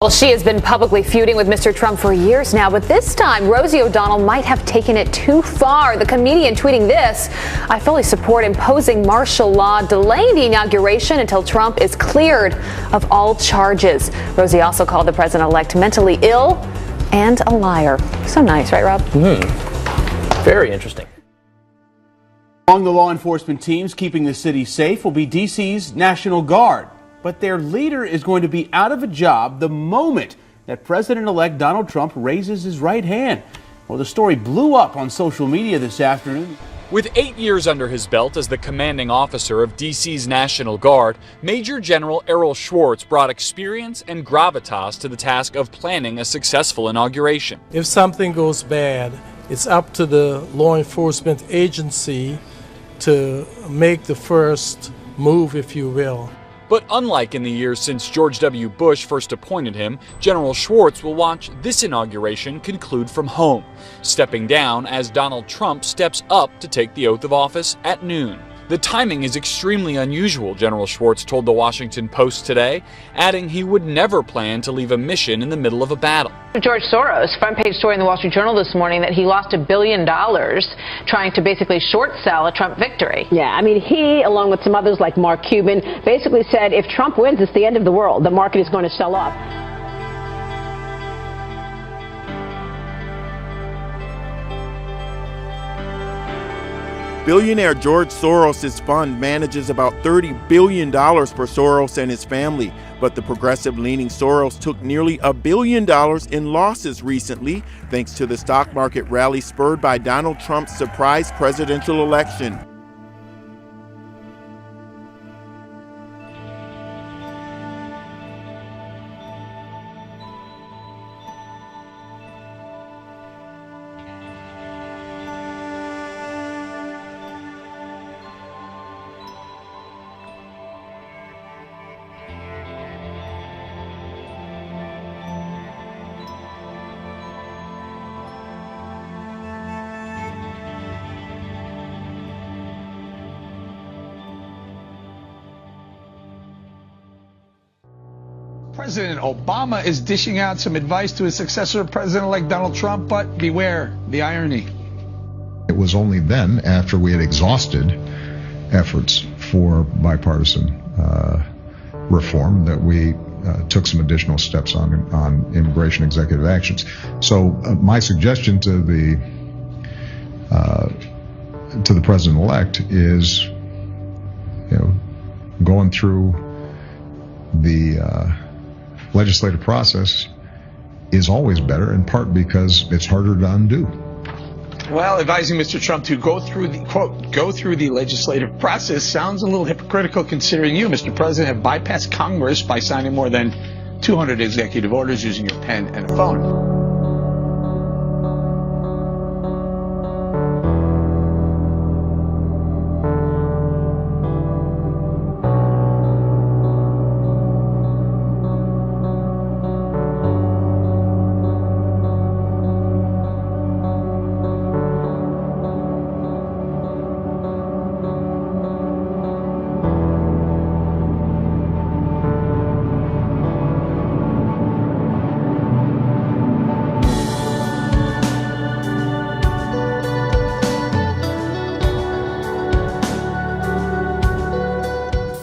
Well, she has been publicly feuding with Mr. Trump for years now, but this time Rosie O'Donnell might have taken it too far. The comedian tweeting this: "I fully support imposing martial law, delaying the inauguration until Trump is cleared of all charges." Rosie also called the president-elect mentally ill and a liar. So nice, right, Rob? Very interesting. Among the law enforcement teams keeping the city safe will be D.C.'s National Guard. But their leader is going to be out of a job the moment that President-elect Donald Trump raises his right hand. Well, the story blew up on social media this afternoon. With 8 years under his belt as the commanding officer of D.C.'s National Guard, Major General Errol Schwartz brought experience and gravitas to the task of planning a successful inauguration. If something goes bad, it's up to the law enforcement agency to make the first move, if you will. But unlike in the years since George W. Bush first appointed him, General Schwartz will watch this inauguration conclude from home, stepping down as Donald Trump steps up to take the oath of office at noon. The timing is extremely unusual, General Schwartz told the Washington Post today, adding he would never plan to leave a mission in the middle of a battle. George Soros, front page story in the Wall Street Journal this morning that he lost $1 billion trying to basically short sell a Trump victory. Yeah, I mean, he, along with some others like Mark Cuban, basically said if Trump wins, it's the end of the world. The market is going to sell off. Billionaire George Soros' fund manages about $30 billion for Soros and his family, but the progressive-leaning Soros took nearly $1 billion in losses recently, thanks to the stock market rally spurred by Donald Trump's surprise presidential election. President Obama is dishing out some advice to his successor, President-elect Donald Trump, but beware the irony. It was only then, after we had exhausted efforts for bipartisan reform, that we took some additional steps on immigration executive actions. So my suggestion to the president-elect is, going through the legislative process is always better, in part because it's harder to undo. Well, advising Mr. Trump to go through the, quote, go through the legislative process sounds a little hypocritical considering you, Mr. President, have bypassed Congress by signing more than 200 executive orders using your pen and a phone.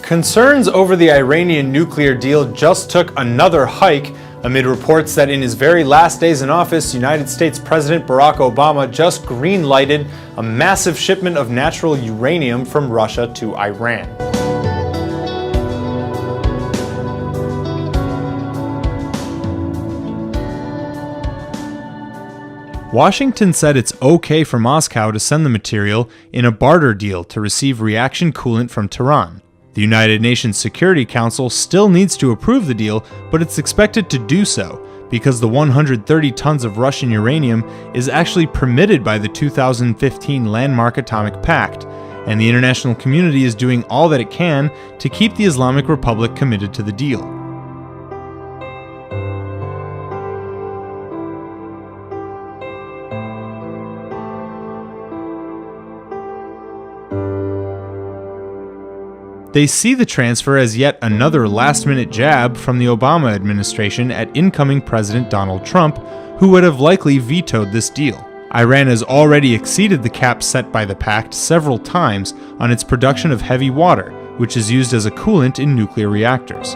Concerns over the Iranian nuclear deal just took another hike amid reports that in his very last days in office, United States President Barack Obama just green-lighted a massive shipment of natural uranium from Russia to Iran. Washington said it's okay for Moscow to send the material in a barter deal to receive reaction coolant from Tehran. The United Nations Security Council still needs to approve the deal, but it's expected to do so because the 130 tons of Russian uranium is actually permitted by the 2015 Landmark Atomic Pact, and the international community is doing all that it can to keep the Islamic Republic committed to the deal. They see the transfer as yet another last-minute jab from the Obama administration at incoming President Donald Trump, who would have likely vetoed this deal. Iran has already exceeded the cap set by the pact several times on its production of heavy water, which is used as a coolant in nuclear reactors.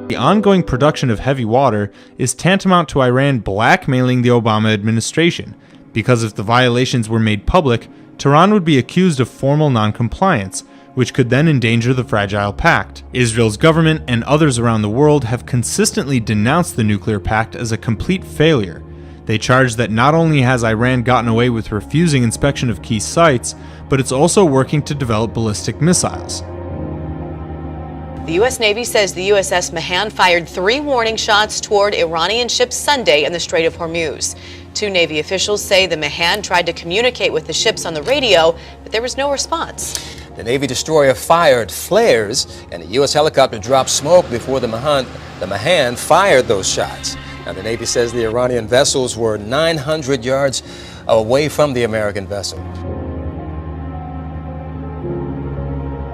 The ongoing production of heavy water is tantamount to Iran blackmailing the Obama administration, because if the violations were made public, Tehran would be accused of formal noncompliance, which could then endanger the fragile pact. Israel's government and others around the world have consistently denounced the nuclear pact as a complete failure. They charge that not only has Iran gotten away with refusing inspection of key sites, but it's also working to develop ballistic missiles. The U.S. Navy says the USS Mahan fired 3 warning shots toward Iranian ships Sunday in the Strait of Hormuz. 2 Navy officials say the Mahan tried to communicate with the ships on the radio, but there was no response. The Navy destroyer fired flares, and a U.S. helicopter dropped smoke before the Mahan fired those shots. Now, the Navy says the Iranian vessels were 900 yards away from the American vessel.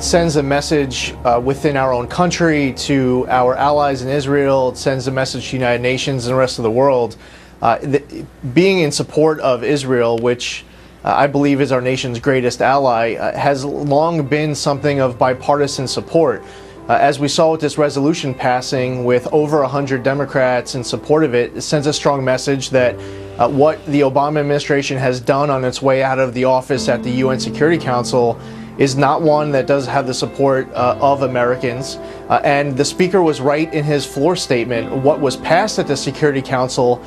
Sends a message within our own country to our allies in Israel. It sends a message to the United Nations and the rest of the world. Being in support of Israel, which I believe is our nation's greatest ally, has long been something of bipartisan support. As we saw with this resolution passing with over 100 Democrats in support of it, it sends a strong message that what the Obama administration has done on its way out of the office at the UN Security Council is not one that does have the support of Americans. And the Speaker was right in his floor statement. What was passed at the Security Council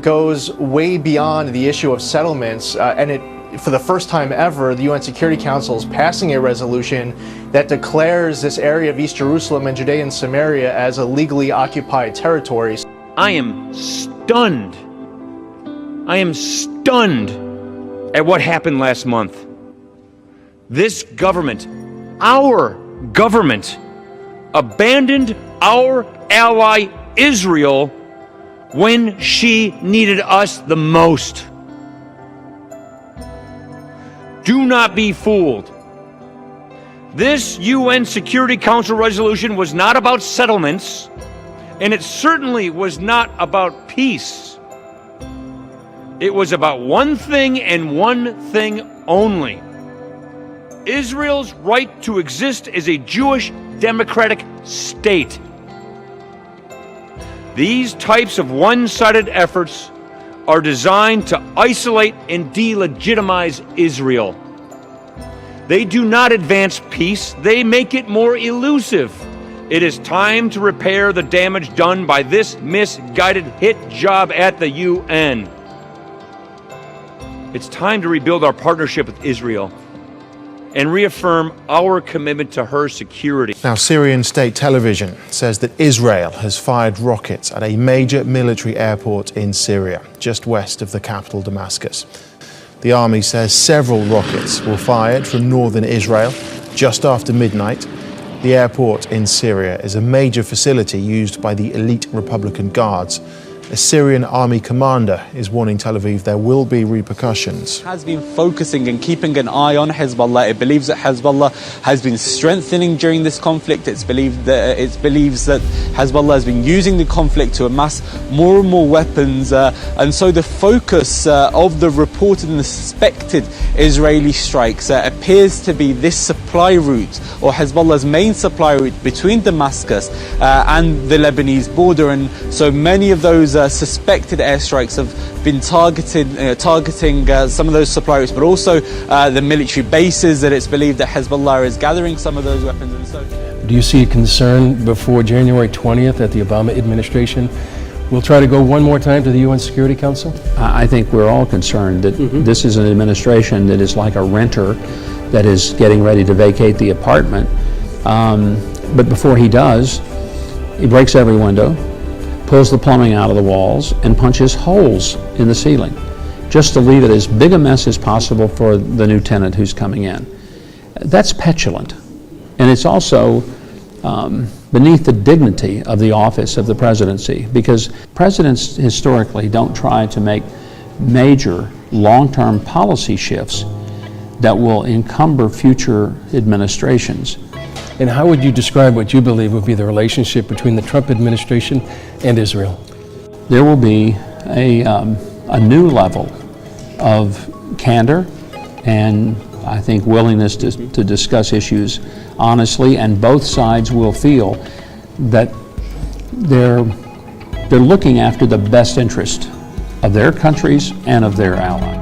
goes way beyond the issue of settlements. For the first time ever, the UN Security Council is passing a resolution that declares this area of East Jerusalem and Judea and Samaria as a legally occupied territory. I am stunned. I am stunned at what happened last month. This government, our government, abandoned our ally Israel when she needed us the most. Do not be fooled. This UN Security Council resolution was not about settlements, and it certainly was not about peace. It was about one thing and one thing only: Israel's right to exist as a Jewish democratic state. These types of one-sided efforts are designed to isolate and delegitimize Israel. They do not advance peace, they make it more elusive. It is time to repair the damage done by this misguided hit job at the UN. It's time to rebuild our partnership with Israel and reaffirm our commitment to her security. Now, Syrian state television says that Israel has fired rockets at a major military airport in Syria, just west of the capital Damascus. The army says several rockets were fired from northern Israel just after midnight. The airport in Syria is a major facility used by the elite Republican Guards. A Syrian army commander is warning Tel Aviv there will be repercussions. Has been focusing and keeping an eye on Hezbollah. It believes that Hezbollah has been strengthening during this conflict. It believes that Hezbollah has been using the conflict to amass more and more weapons. And so the focus of the reported and the suspected Israeli strikes appears to be this supply route, or Hezbollah's main supply route between Damascus and the Lebanese border. And so many of those suspected airstrikes have been targeting some of those supply routes, but also the military bases that it's believed that Hezbollah is gathering some of those weapons. And so, do you see a concern before January 20th that the Obama administration will try to go one more time to the UN Security Council? I think we're all concerned that this is an administration that is like a renter that is getting ready to vacate the apartment. But before he does, he breaks every window, pulls the plumbing out of the walls, and punches holes in the ceiling, just to leave it as big a mess as possible for the new tenant who's coming in. That's petulant. And it's also beneath the dignity of the office of the presidency, because presidents historically don't try to make major long-term policy shifts that will encumber future administrations. And how would you describe what you believe would be the relationship between the Trump administration and Israel? There will be a new level of candor and I think willingness to discuss issues honestly, and both sides will feel that they're looking after the best interest of their countries and of their allies.